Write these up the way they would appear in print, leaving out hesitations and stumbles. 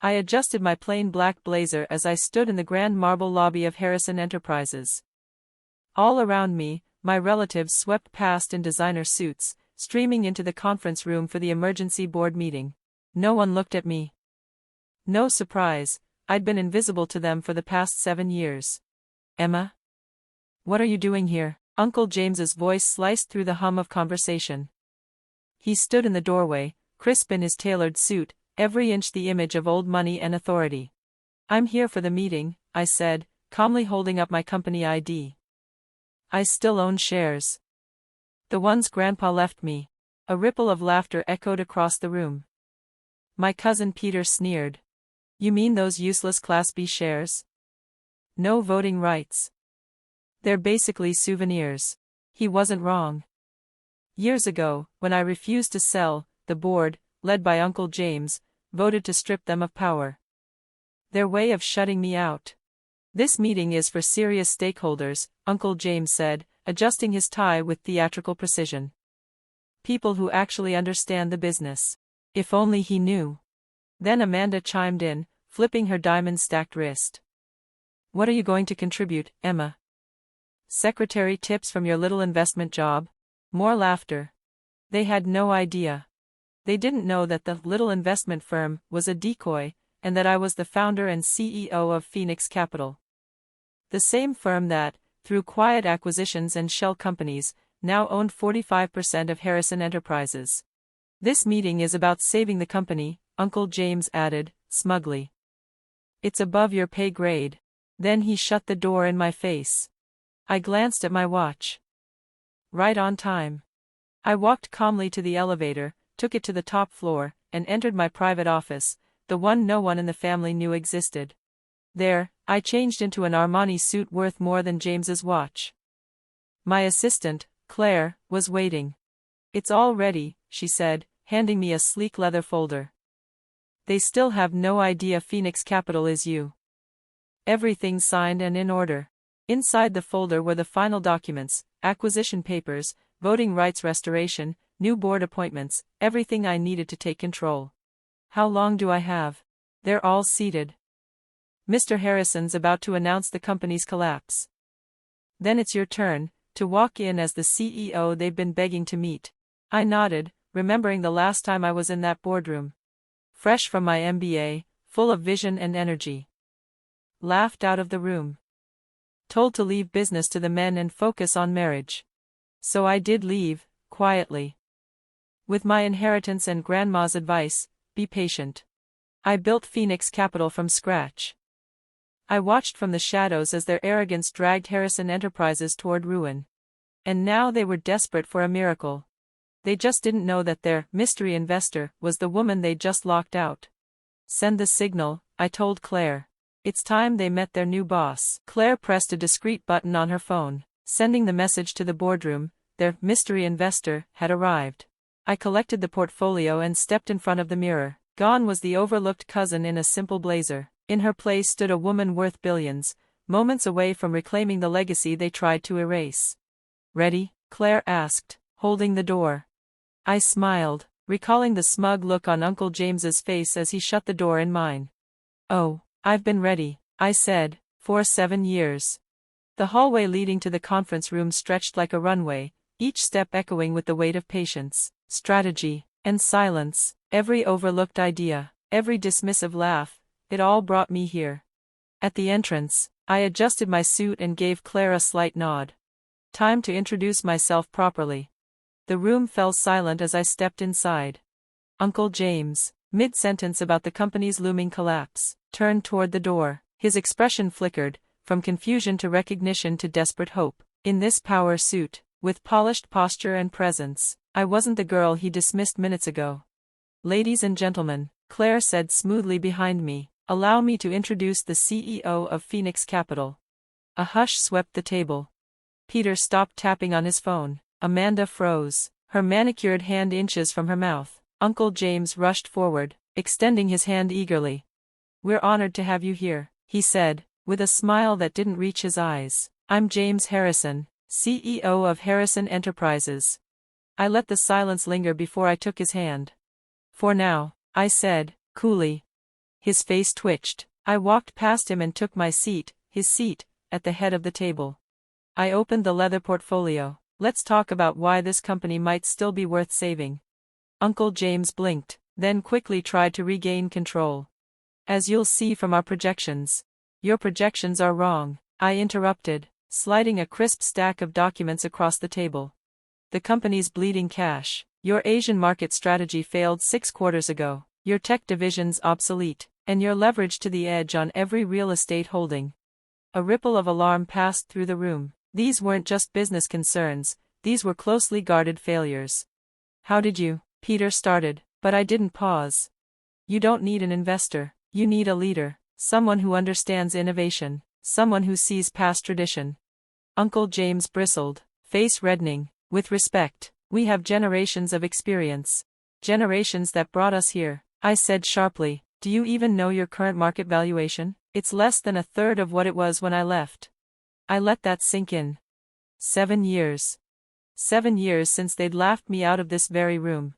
I adjusted my plain black blazer as I stood in the grand marble lobby of Harrison Enterprises. All around me, my relatives swept past in designer suits, streaming into the conference room for the emergency board meeting. No one looked at me. No surprise, I'd been invisible to them for the past 7 years. Emma? What are you doing here? Uncle James's voice sliced through the hum of conversation. He stood in the doorway, crisp in his tailored suit, every inch the image of old money and authority. I'm here for the meeting, I said, calmly holding up my company ID. I still own shares. The ones Grandpa left me. A ripple of laughter echoed across the room. My cousin Peter sneered. You mean those useless Class B shares? No voting rights. They're basically souvenirs. He wasn't wrong. Years ago, when I refused to sell, the board, led by Uncle James, voted to strip them of power. Their way of shutting me out. This meeting is for serious stakeholders, Uncle James said, adjusting his tie with theatrical precision. People who actually understand the business. If only he knew. Then Amanda chimed in, flipping her diamond-stacked wrist. What are you going to contribute, Emma? Secretary tips from your little investment job? More laughter. They had no idea. They didn't know that the little investment firm was a decoy, and that I was the founder and CEO of Phoenix Capital. The same firm that, through quiet acquisitions and shell companies, now owned 45% of Harrison Enterprises. This meeting is about saving the company, Uncle James added, smugly. It's above your pay grade. Then he shut the door in my face. I glanced at my watch. Right on time. I walked calmly to the elevator, took it to the top floor, and entered my private office, the one no one in the family knew existed. There, I changed into an Armani suit worth more than James's watch. My assistant, Claire, was waiting. It's all ready, she said, handing me a sleek leather folder. They still have no idea Phoenix Capital is you. Everything's signed and in order. Inside the folder were the final documents, acquisition papers, voting rights restoration, new board appointments, everything I needed to take control. How long do I have? They're all seated. Mr. Harrison's about to announce the company's collapse. Then it's your turn, to walk in as the CEO they've been begging to meet. I nodded, remembering the last time I was in that boardroom. Fresh from my MBA, full of vision and energy. Laughed out of the room. Told to leave business to the men and focus on marriage. So I did leave, quietly. With my inheritance and Grandma's advice, be patient. I built Phoenix Capital from scratch. I watched from the shadows as their arrogance dragged Harrison Enterprises toward ruin. And now they were desperate for a miracle. They just didn't know that their mystery investor was the woman they just locked out. Send the signal, I told Claire. It's time they met their new boss. Claire pressed a discreet button on her phone, sending the message to the boardroom. Their mystery investor had arrived. I collected the portfolio and stepped in front of the mirror. Gone was the overlooked cousin in a simple blazer. In her place stood a woman worth billions, moments away from reclaiming the legacy they tried to erase. Ready? Claire asked, holding the door. I smiled, recalling the smug look on Uncle James's face as he shut the door in mine. Oh, I've been ready, I said, for 7 years. The hallway leading to the conference room stretched like a runway, each step echoing with the weight of patience, strategy, and silence. Every overlooked idea, every dismissive laugh, it all brought me here. At the entrance, I adjusted my suit and gave Claire a slight nod. Time to introduce myself properly. The room fell silent as I stepped inside. Uncle James, mid-sentence about the company's looming collapse, turned toward the door. His expression flickered, from confusion to recognition to desperate hope. In this power suit, with polished posture and presence, I wasn't the girl he dismissed minutes ago. Ladies and gentlemen, Claire said smoothly behind me, allow me to introduce the CEO of Phoenix Capital. A hush swept the table. Peter stopped tapping on his phone. Amanda froze, her manicured hand inches from her mouth. Uncle James rushed forward, extending his hand eagerly. We're honored to have you here, he said, with a smile that didn't reach his eyes. I'm James Harrison, CEO of Harrison Enterprises. I let the silence linger before I took his hand. For now, I said, coolly. His face twitched. I walked past him and took my seat, his seat, at the head of the table. I opened the leather portfolio. Let's talk about why this company might still be worth saving. Uncle James blinked, then quickly tried to regain control. As you'll see from our projections. Your projections are wrong, I interrupted, sliding a crisp stack of documents across the table. The company's bleeding cash. Your Asian market strategy failed 6 quarters ago. Your tech division's obsolete, and you're leveraged to the edge on every real estate holding. A ripple of alarm passed through the room. These weren't just business concerns, these were closely guarded failures. How did you? Peter started, but I didn't pause. You don't need an investor, you need a leader, someone who understands innovation, someone who sees past tradition. Uncle James bristled, face reddening. With respect, we have generations of experience. Generations that brought us here, I said sharply. Do you even know your current market valuation? It's less than a third of what it was when I left. I let that sink in. 7 years. 7 years since they'd laughed me out of this very room.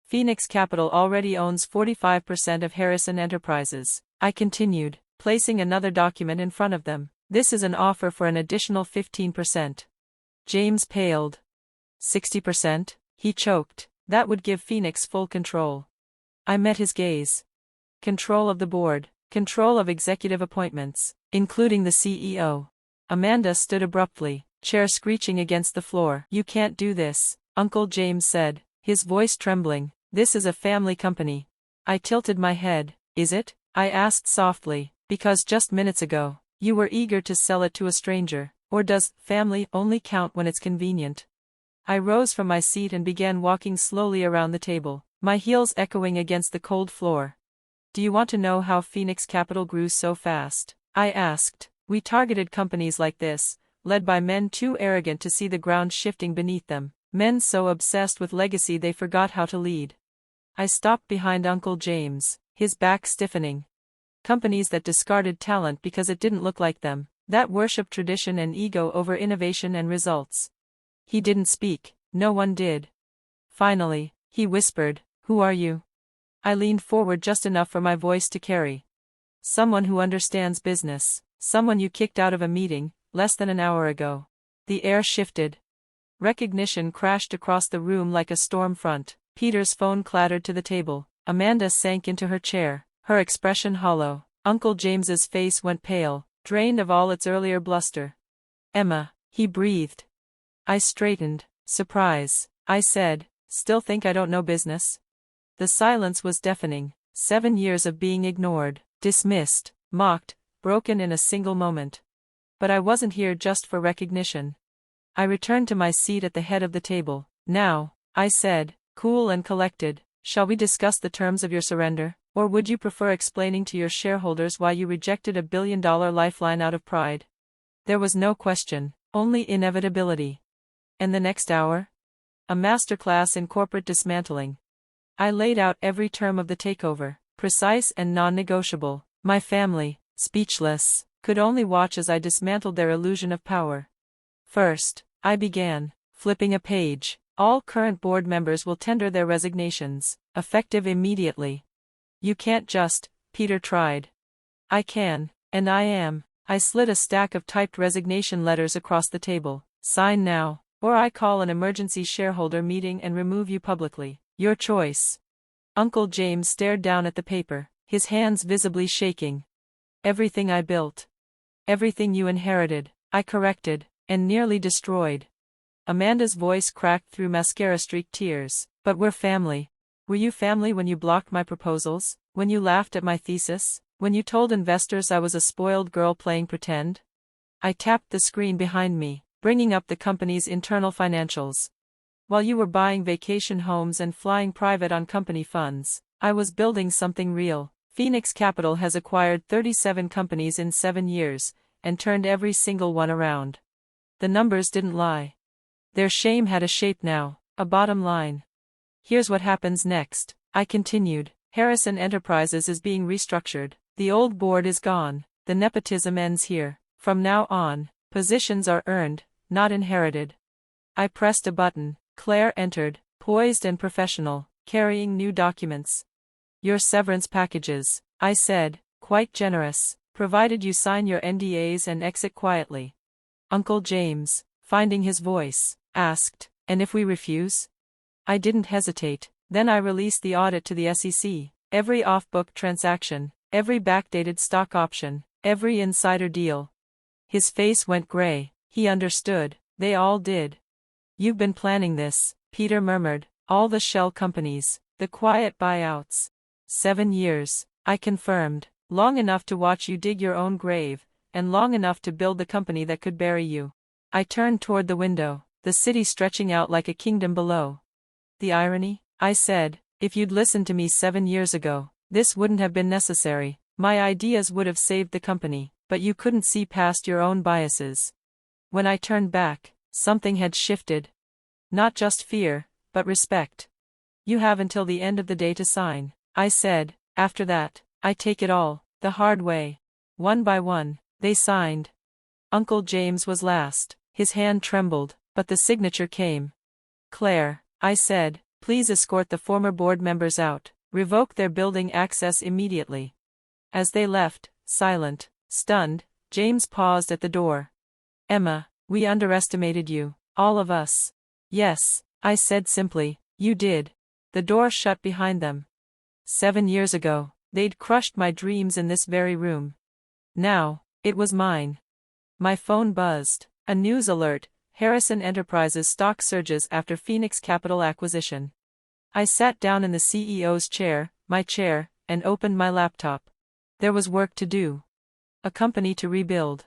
Phoenix Capital already owns 45% of Harrison Enterprises, I continued, placing another document in front of them. This is an offer for an additional 15%. James paled. 60%? He choked. That would give Phoenix full control. I met his gaze. Control of the board, control of executive appointments, including the CEO. Amanda stood abruptly, chair screeching against the floor. You can't do this, Uncle James said, his voice trembling. This is a family company. I tilted my head. Is it? I asked softly, because just minutes ago, you were eager to sell it to a stranger. Or does family only count when it's convenient? I rose from my seat and began walking slowly around the table, my heels echoing against the cold floor. Do you want to know how Phoenix Capital grew so fast? I asked. We targeted companies like this, led by men too arrogant to see the ground shifting beneath them, men so obsessed with legacy they forgot how to lead. I stopped behind Uncle James, his back stiffening. Companies that discarded talent because it didn't look like them, that worshiped tradition and ego over innovation and results. He didn't speak, no one did. Finally, he whispered, "Who are you?" I leaned forward just enough for my voice to carry. Someone who understands business, someone you kicked out of a meeting, less than an hour ago. The air shifted. Recognition crashed across the room like a storm front. Peter's phone clattered to the table. Amanda sank into her chair, her expression hollow. Uncle James's face went pale, drained of all its earlier bluster. Emma, he breathed. I straightened. Surprise, I said. Still think I don't know business? The silence was deafening. 7 years of being ignored, dismissed, mocked, broken in a single moment. But I wasn't here just for recognition. I returned to my seat at the head of the table. Now, I said, cool and collected, shall we discuss the terms of your surrender, or would you prefer explaining to your shareholders why you rejected a billion-dollar lifeline out of pride? There was no question, only inevitability. And the next hour? A masterclass in corporate dismantling. I laid out every term of the takeover, precise and non-negotiable. My family, speechless, could only watch as I dismantled their illusion of power. First, I began, flipping a page. All current board members will tender their resignations, effective immediately. You can't just, Peter tried. I can, and I am. I slid a stack of typed resignation letters across the table. Sign now, or I call an emergency shareholder meeting and remove you publicly. Your choice. Uncle James stared down at the paper, his hands visibly shaking. Everything I built. Everything you inherited, I corrected, and nearly destroyed. Amanda's voice cracked through mascara-streaked tears. But we're family. Were you family when you blocked my proposals? When you laughed at my thesis? When you told investors I was a spoiled girl playing pretend? I tapped the screen behind me, bringing up the company's internal financials. While you were buying vacation homes and flying private on company funds, I was building something real. Phoenix Capital has acquired 37 companies in 7 years, and turned every single one around. The numbers didn't lie. Their shame had a shape now, a bottom line. Here's what happens next, I continued. Harrison Enterprises is being restructured. The old board is gone. The nepotism ends here. From now on, positions are earned, not inherited. I pressed a button. Claire entered, poised and professional, carrying new documents. Your severance packages. I said, quite generous, provided you sign your NDAs and exit quietly. Uncle James, finding his voice, asked, and if we refuse? I didn't hesitate. Then I released the audit to the SEC. Every off-book transaction, every backdated stock option, every insider deal. His face went gray. He understood. They all did. You've been planning this, Peter murmured. All the shell companies, the quiet buyouts. 7 years, I confirmed. Long enough to watch you dig your own grave, and long enough to build the company that could bury you. I turned toward the window, the city stretching out like a kingdom below. The irony? I said, if you'd listened to me 7 years ago, this wouldn't have been necessary. My ideas would have saved the company, but you couldn't see past your own biases. When I turned back, something had shifted. Not just fear, but respect. You have until the end of the day to sign, I said. After that, I take it all, the hard way. One by one, they signed. Uncle James was last. His hand trembled, but the signature came. Claire, I said, please escort the former board members out. Revoke their building access immediately. As they left, silent, stunned, James paused at the door. Emma, we underestimated you, all of us. Yes, I said simply, you did. The door shut behind them. 7 years ago, they'd crushed my dreams in this very room. Now, it was mine. My phone buzzed. A news alert: Harrison Enterprises stock surges after Phoenix Capital acquisition. I sat down in the CEO's chair, my chair, and opened my laptop. There was work to do. A company to rebuild.